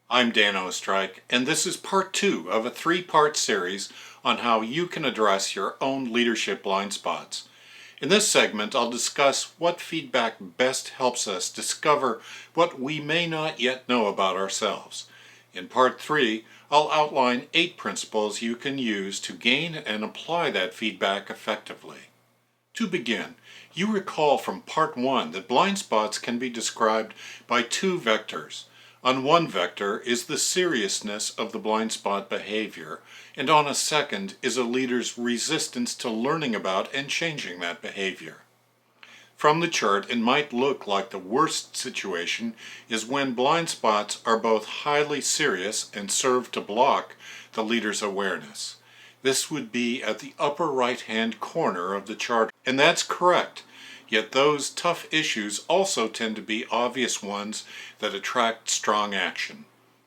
I'm Dan Ostrike, and this is part 2 of a 3-part series on how you can address your own leadership blind spots. In this segment, I'll discuss what feedback best helps us discover what we may not yet know about ourselves. In part 3, I'll outline 8 principles you can use to gain and apply that feedback effectively. To begin, you recall from part 1 that blind spots can be described by 2 vectors. On one vector is the seriousness of the blind spot behavior, and on a second is a leader's resistance to learning about and changing that behavior. From the chart, it might look like the worst situation is when blind spots are both highly serious and serve to block the leader's awareness. This would be at the upper right-hand corner of the chart, and that's correct. Yet those tough issues also tend to be obvious ones that attract strong action.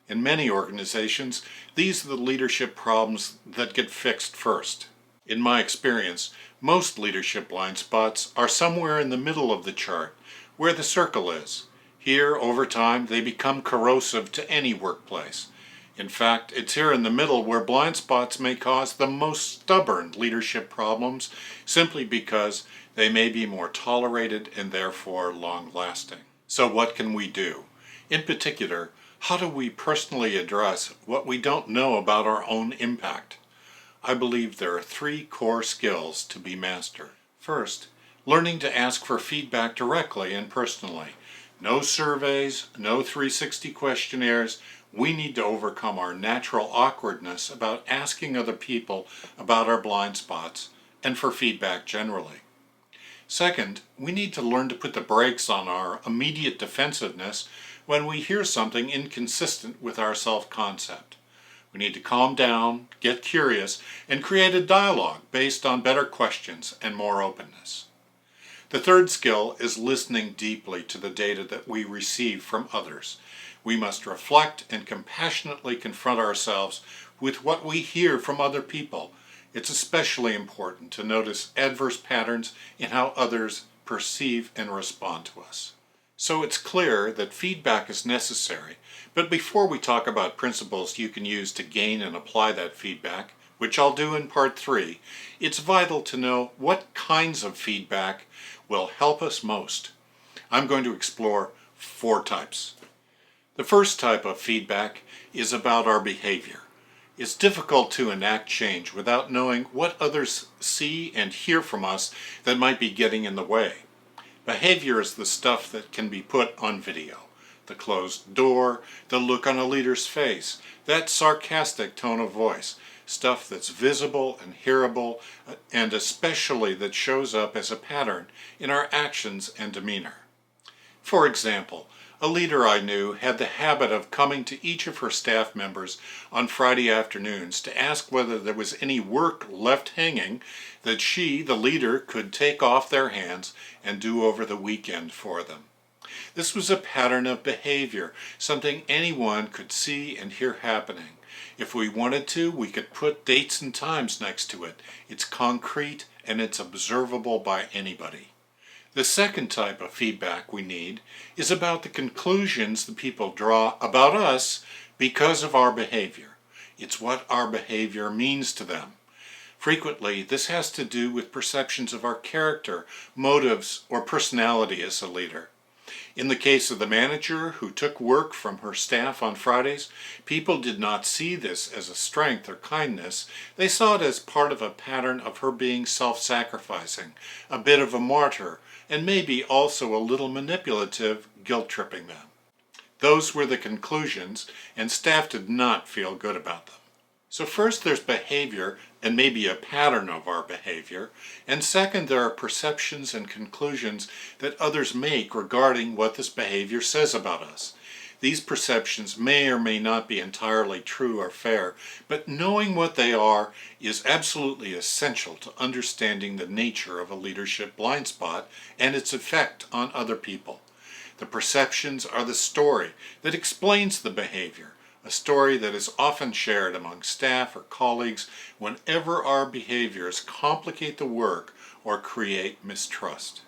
In many organizations, these are the leadership problems that get fixed first. In my experience, most leadership blind spots are somewhere in the middle of the chart, where the circle is. Here, over time, they become corrosive to any workplace. In fact, it's here in the middle where blind spots may cause the most stubborn leadership problems simply because they may be more tolerated and therefore long-lasting. So what can we do? In particular, how do we personally address what we don't know about our own impact? I believe there are 3 core skills to be mastered. First, learning to ask for feedback directly and personally. No surveys, no 360 questionnaires. We need to overcome our natural awkwardness about asking other people about our blind spots and for feedback generally. Second, we need to learn to put the brakes on our immediate defensiveness when we hear something inconsistent with our self-concept. We need to calm down, get curious, and create a dialogue based on better questions and more openness. The third skill is listening deeply to the data that we receive from others. We must reflect and compassionately confront ourselves with what we hear from other people. It's especially important to notice adverse patterns in how others perceive and respond to us. So it's clear that feedback is necessary, but before we talk about principles you can use to gain and apply that feedback, which I'll do in part 3, it's vital to know what kinds of feedback will help us most. I'm going to explore 4 types. The first type of feedback is about our behavior. It's difficult to enact change without knowing what others see and hear from us that might be getting in the way. Behavior is the stuff that can be put on video. The closed door, the look on a leader's face, that sarcastic tone of voice, stuff that's visible and hearable, and especially that shows up as a pattern in our actions and demeanor. For example, a leader I knew had the habit of coming to each of her staff members on Friday afternoons to ask whether there was any work left hanging that she, the leader, could take off their hands and do over the weekend for them. This was a pattern of behavior, something anyone could see and hear happening. If we wanted to, we could put dates and times next to it. It's concrete and it's observable by anybody. The second type of feedback we need is about the conclusions the people draw about us because of our behavior. It's what our behavior means to them. Frequently, this has to do with perceptions of our character, motives, or personality as a leader. In the case of the manager who took work from her staff on Fridays, people did not see this as a strength or kindness. They saw it as part of a pattern of her being self-sacrificing, a bit of a martyr, and maybe also a little manipulative, guilt-tripping them. Those were the conclusions, and staff did not feel good about them. So first there's behavior and maybe a pattern of our behavior, and second there are perceptions and conclusions that others make regarding what this behavior says about us. These perceptions may or may not be entirely true or fair, but knowing what they are is absolutely essential to understanding the nature of a leadership blind spot and its effect on other people. The perceptions are the story that explains the behavior, a story that is often shared among staff or colleagues whenever our behaviors complicate the work or create mistrust.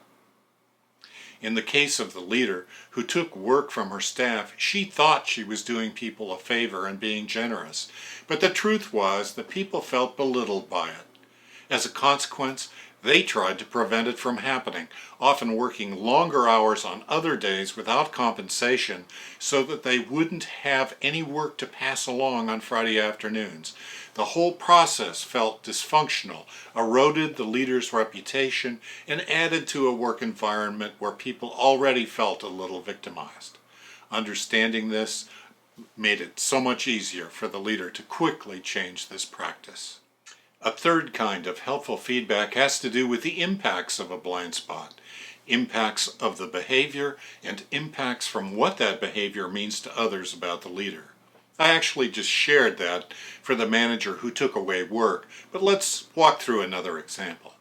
In the case of the leader who took work from her staff, she thought she was doing people a favor and being generous, but the truth was that people felt belittled by it. As a consequence, they tried to prevent it from happening, often working longer hours on other days without compensation so that they wouldn't have any work to pass along on Friday afternoons. The whole process felt dysfunctional, eroded the leader's reputation, and added to a work environment where people already felt a little victimized. Understanding this made it so much easier for the leader to quickly change this practice. A third kind of helpful feedback has to do with the impacts of a blind spot, impacts of the behavior, and impacts from what that behavior means to others about the leader. I actually just shared that for the manager who took away work, but let's walk through another example.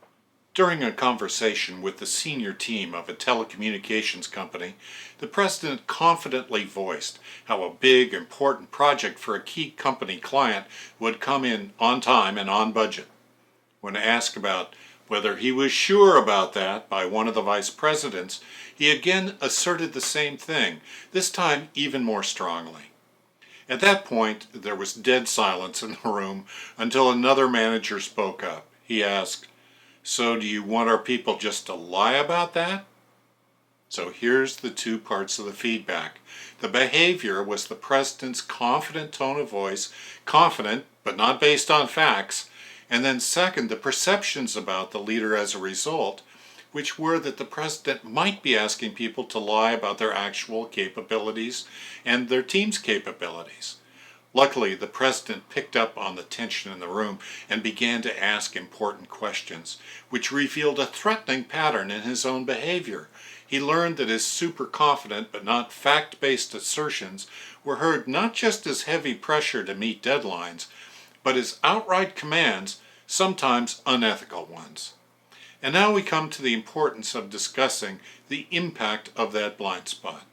During a conversation with the senior team of a telecommunications company, the president confidently voiced how a big, important project for a key company client would come in on time and on budget. When asked about whether he was sure about that by one of the vice presidents, he again asserted the same thing, this time even more strongly. At that point, there was dead silence in the room until another manager spoke up. He asked, "So do you want our people just to lie about that?" So here's the two parts of the feedback. The behavior was the president's confident tone of voice, confident but not based on facts, and then second, the perceptions about the leader as a result, which were that the president might be asking people to lie about their actual capabilities and their team's capabilities. Luckily, the president picked up on the tension in the room and began to ask important questions, which revealed a threatening pattern in his own behavior. He learned that his super confident but not fact-based assertions were heard not just as heavy pressure to meet deadlines, but as outright commands, sometimes unethical ones. And now we come to the importance of discussing the impact of that blind spot.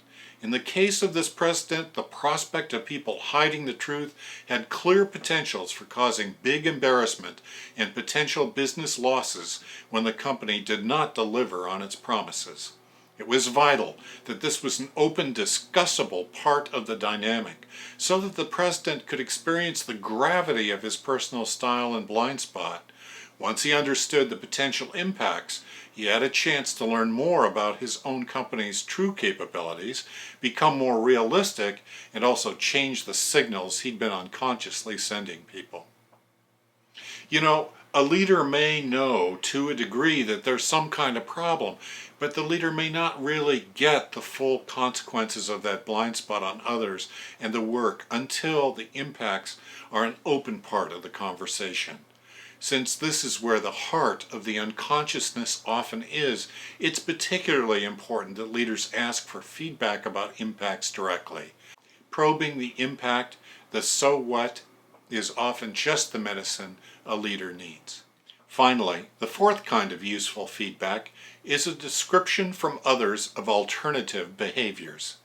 In the case of this president, the prospect of people hiding the truth had clear potentials for causing big embarrassment and potential business losses when the company did not deliver on its promises. It was vital that this was an open, discussable part of the dynamic, so that the president could experience the gravity of his personal style and blind spot. Once he understood the potential impacts, he had a chance to learn more about his own company's true capabilities, become more realistic, and also change the signals he'd been unconsciously sending people. You know, a leader may know to a degree that there's some kind of problem, but the leader may not really get the full consequences of that blind spot on others and the work until the impacts are an open part of the conversation. Since this is where the heart of the unconsciousness often is, it's particularly important that leaders ask for feedback about impacts directly. Probing the impact, the so what, is often just the medicine a leader needs. Finally, the fourth kind of useful feedback is a description from others of alternative behaviors.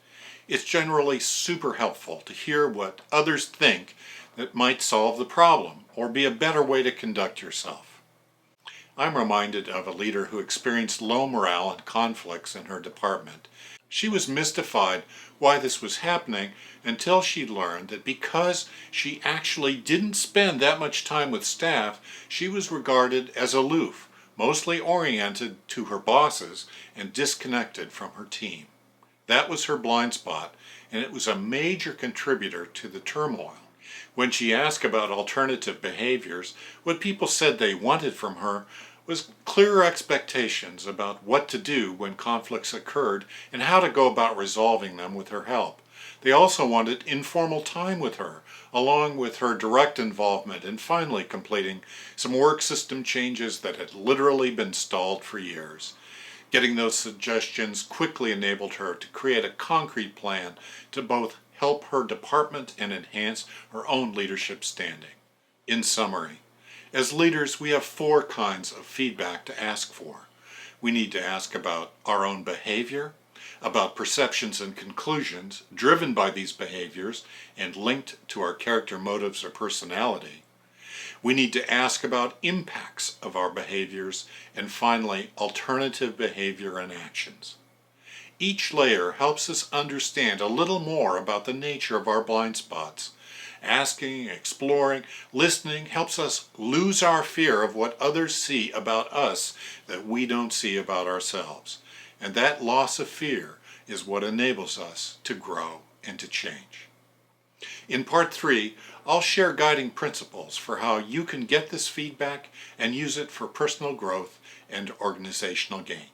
It's generally super helpful to hear what others think that might solve the problem or be a better way to conduct yourself. I'm reminded of a leader who experienced low morale and conflicts in her department. She was mystified why this was happening until she learned that because she actually didn't spend that much time with staff, she was regarded as aloof, mostly oriented to her bosses and disconnected from her team. That was her blind spot, and it was a major contributor to the turmoil. When she asked about alternative behaviors, what people said they wanted from her was clear expectations about what to do when conflicts occurred and how to go about resolving them with her help. They also wanted informal time with her, along with her direct involvement in finally completing some work system changes that had literally been stalled for years. Getting those suggestions quickly enabled her to create a concrete plan to both help her department and enhance her own leadership standing. In summary, as leaders, we have four kinds of feedback to ask for. We need to ask about our own behavior, about perceptions and conclusions driven by these behaviors and linked to our character, motives, or personality. We need to ask about impacts of our behaviors, and finally, alternative behavior and actions. Each layer helps us understand a little more about the nature of our blind spots. Asking, exploring, listening helps us lose our fear of what others see about us that we don't see about ourselves. And that loss of fear is what enables us to grow and to change. In part 3, I'll share guiding principles for how you can get this feedback and use it for personal growth and organizational gain.